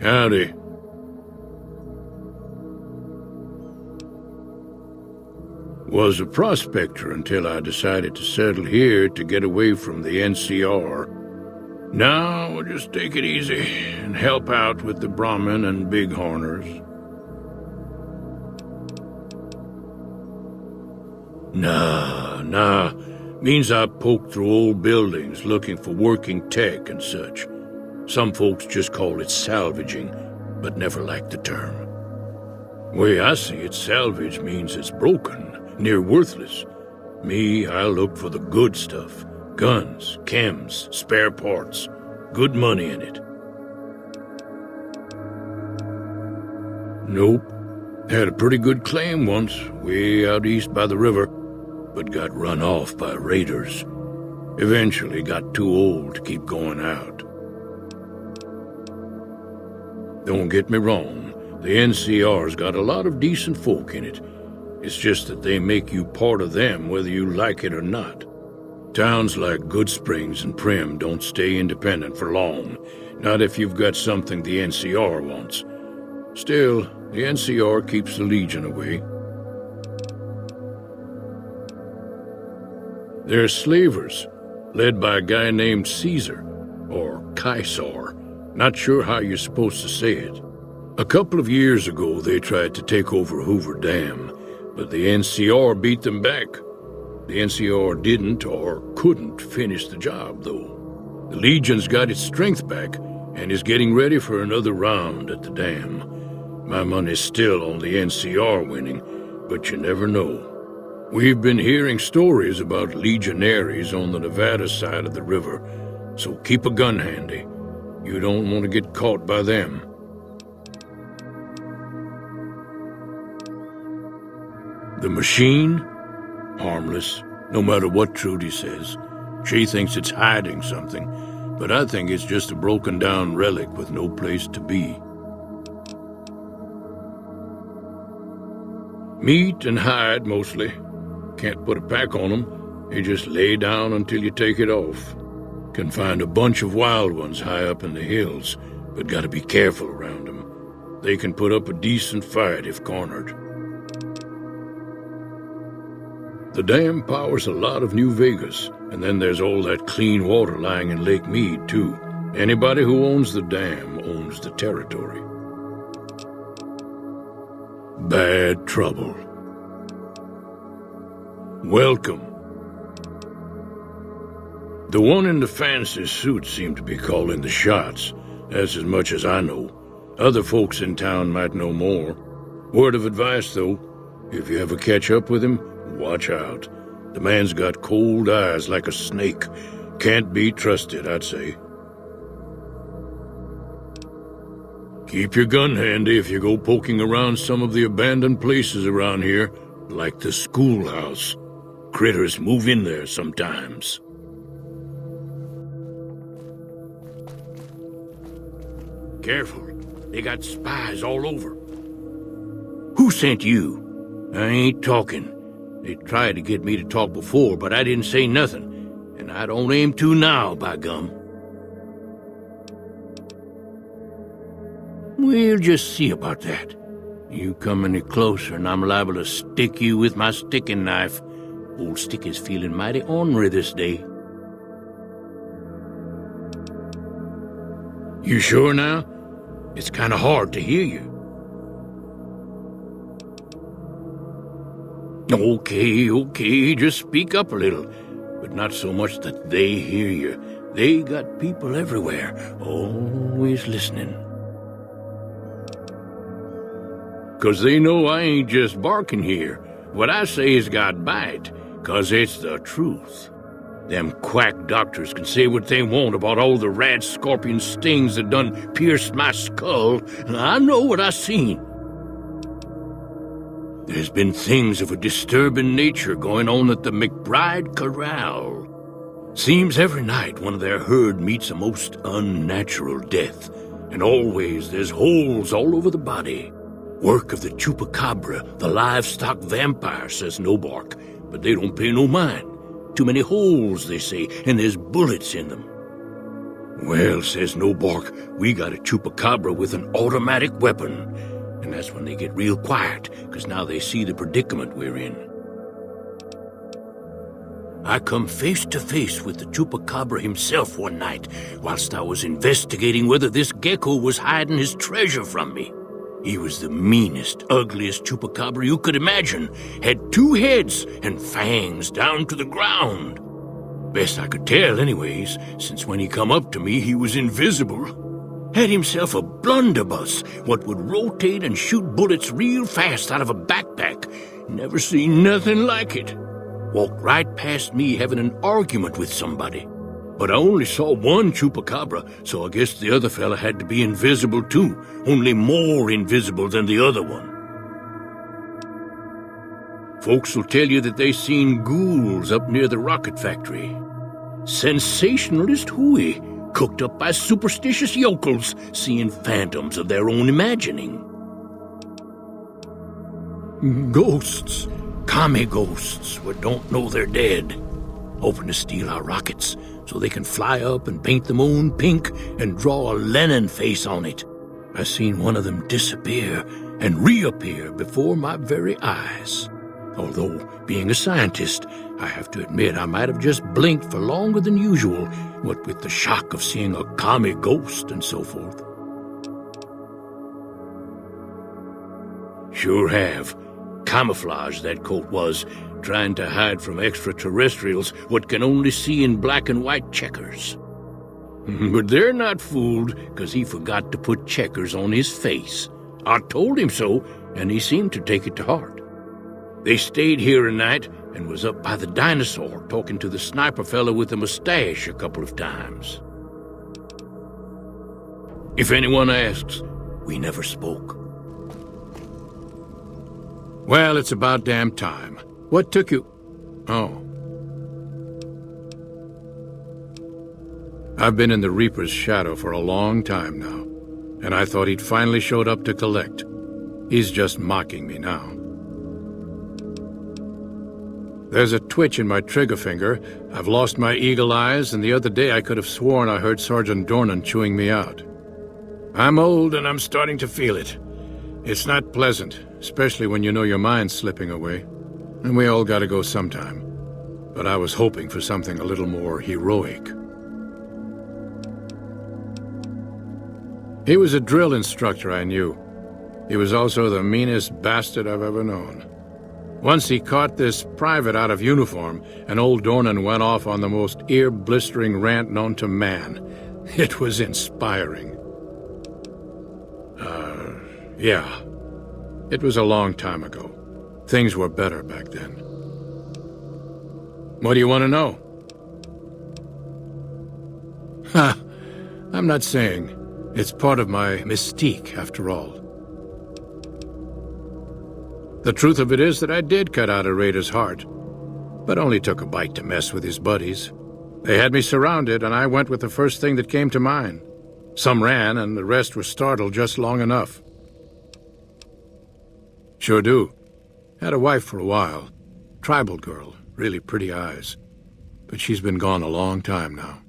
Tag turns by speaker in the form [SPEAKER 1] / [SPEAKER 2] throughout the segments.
[SPEAKER 1] Howdy. Was a prospector until I decided to settle here to get away from the NCR. Now we'll just take it easy and help out with the Brahmin and Bighorners. Nah. Means I poke through old buildings looking for working tech and such. Some folks just call it salvaging, but never liked the term. Way I see it, salvage means it's broken, near worthless. Me, I look for the good stuff. Guns, chems, spare parts. Good money in it. Nope. Had a pretty good claim once, way out east by the river, but got run off by raiders. Eventually got too old to keep going out. Don't get me wrong, the NCR's got a lot of decent folk in it. It's just that they make you part of them whether you like it or not. Towns like Good Springs and Prim don't stay independent for long, not if you've got something the NCR wants. Still, the NCR keeps the Legion away. They're slavers, led by a guy named Caesar, or Caesar. Not sure how you're supposed to say it. A couple of years ago, they tried to take over Hoover Dam, but the NCR beat them back. The NCR didn't or couldn't finish the job, though. The Legion's got its strength back and is getting ready for another round at the dam. My money's still on the NCR winning, but you never know. We've been hearing stories about legionaries on the Nevada side of the river, so keep a gun handy. You don't want to get caught by them. The machine? Harmless, no matter what Trudy says. She thinks it's hiding something, but I think it's just a broken-down relic with no place to be. Meat and hide, mostly. Can't put a pack on them. You just lay down until you take it off. Can find a bunch of wild ones high up in the hills, but gotta be careful around them. They can put up a decent fight if cornered. The dam powers a lot of New Vegas, and then there's all that clean water lying in Lake Mead, too. Anybody who owns the dam owns the territory. Bad trouble. Welcome. The one in the fancy suit seemed to be calling the shots. That's as much as I know. Other folks in town might know more. Word of advice, though, if you ever catch up with him, watch out. The man's got cold eyes like a snake. Can't be trusted, I'd say. Keep your gun handy if you go poking around some of the abandoned places around here, like the schoolhouse. Critters move in there sometimes. Careful, they got spies all over. Who sent you? I ain't talking. They tried to get me to talk before, but I didn't say nothing. And I don't aim to now, by gum. We'll just see about that. You come any closer and I'm liable to stick you with my sticking knife. Old Stick is feeling mighty ornery this day. You sure now? It's kind of hard to hear you. Okay, just speak up a little, but not so much that they hear you. They got people everywhere, always listening. 'Cause they know I ain't just barking here. What I say has got bite, 'cause it's the truth. Them quack doctors can say what they want about all the rat scorpion stings that done pierced my skull, and I know what I seen. There's been things of a disturbing nature going on at the McBride Corral. Seems every night one of their herd meets a most unnatural death, and always there's holes all over the body. Work of the chupacabra, the livestock vampire, says Nobark, but they don't pay no mind. Too many holes, they say, and there's bullets in them. Well, says Nobark, we got a chupacabra with an automatic weapon. And that's when they get real quiet, because now they see the predicament we're in. I come face to face with the chupacabra himself one night, whilst I was investigating whether this gecko was hiding his treasure from me. He was the meanest, ugliest chupacabra you could imagine, had 2 heads and fangs down to the ground. Best I could tell anyways, since when he come up to me he was invisible. Had himself a blunderbuss, what would rotate and shoot bullets real fast out of a backpack. Never seen nothing like it. Walked right past me having an argument with somebody. But I only saw one chupacabra, so I guess the other fella had to be invisible too, only more invisible than the other one. Folks will tell you that they seen ghouls up near the rocket factory. Sensationalist hooey, cooked up by superstitious yokels, seeing phantoms of their own imagining. Ghosts, commie ghosts, who don't know they're dead, hoping to steal our rockets so they can fly up and paint the moon pink and draw a Lenin face on it. I seen one of them disappear and reappear before my very eyes. Although, being a scientist, I have to admit I might have just blinked for longer than usual, what with the shock of seeing a commie ghost and so forth. Sure have. Camouflage, that coat was, trying to hide from extraterrestrials what can only see in black and white checkers. But they're not fooled, because he forgot to put checkers on his face. I told him so, and he seemed to take it to heart. They stayed here a night and was up by the dinosaur talking to the sniper fella with the mustache a couple of times. If anyone asks, we never spoke. Well, it's about damn time. What took you? Oh. I've been in the Reaper's shadow for a long time now, and I thought he'd finally showed up to collect. He's just mocking me now. There's a twitch in my trigger finger. I've lost my eagle eyes, and the other day I could have sworn I heard Sergeant Dornan chewing me out. I'm old, and I'm starting to feel it. It's not pleasant, especially when you know your mind's slipping away. And we all gotta go sometime. But I was hoping for something a little more heroic. He was a drill instructor I knew. He was also the meanest bastard I've ever known. Once he caught this private out of uniform, and old Dornan went off on the most ear-blistering rant known to man. It was inspiring. Yeah. It was a long time ago. Things were better back then. What do you want to know? Ha! I'm not saying. It's part of my mystique, after all. The truth of it is that I did cut out a raider's heart, but only took a bite to mess with his buddies. They had me surrounded, and I went with the first thing that came to mind. Some ran, and the rest were startled just long enough. Sure do. Had a wife for a while. Tribal girl, really pretty eyes. But she's been gone a long time now.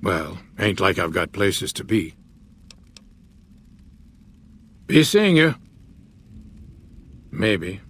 [SPEAKER 1] Well, ain't like I've got places to be. Be seeing you. Maybe.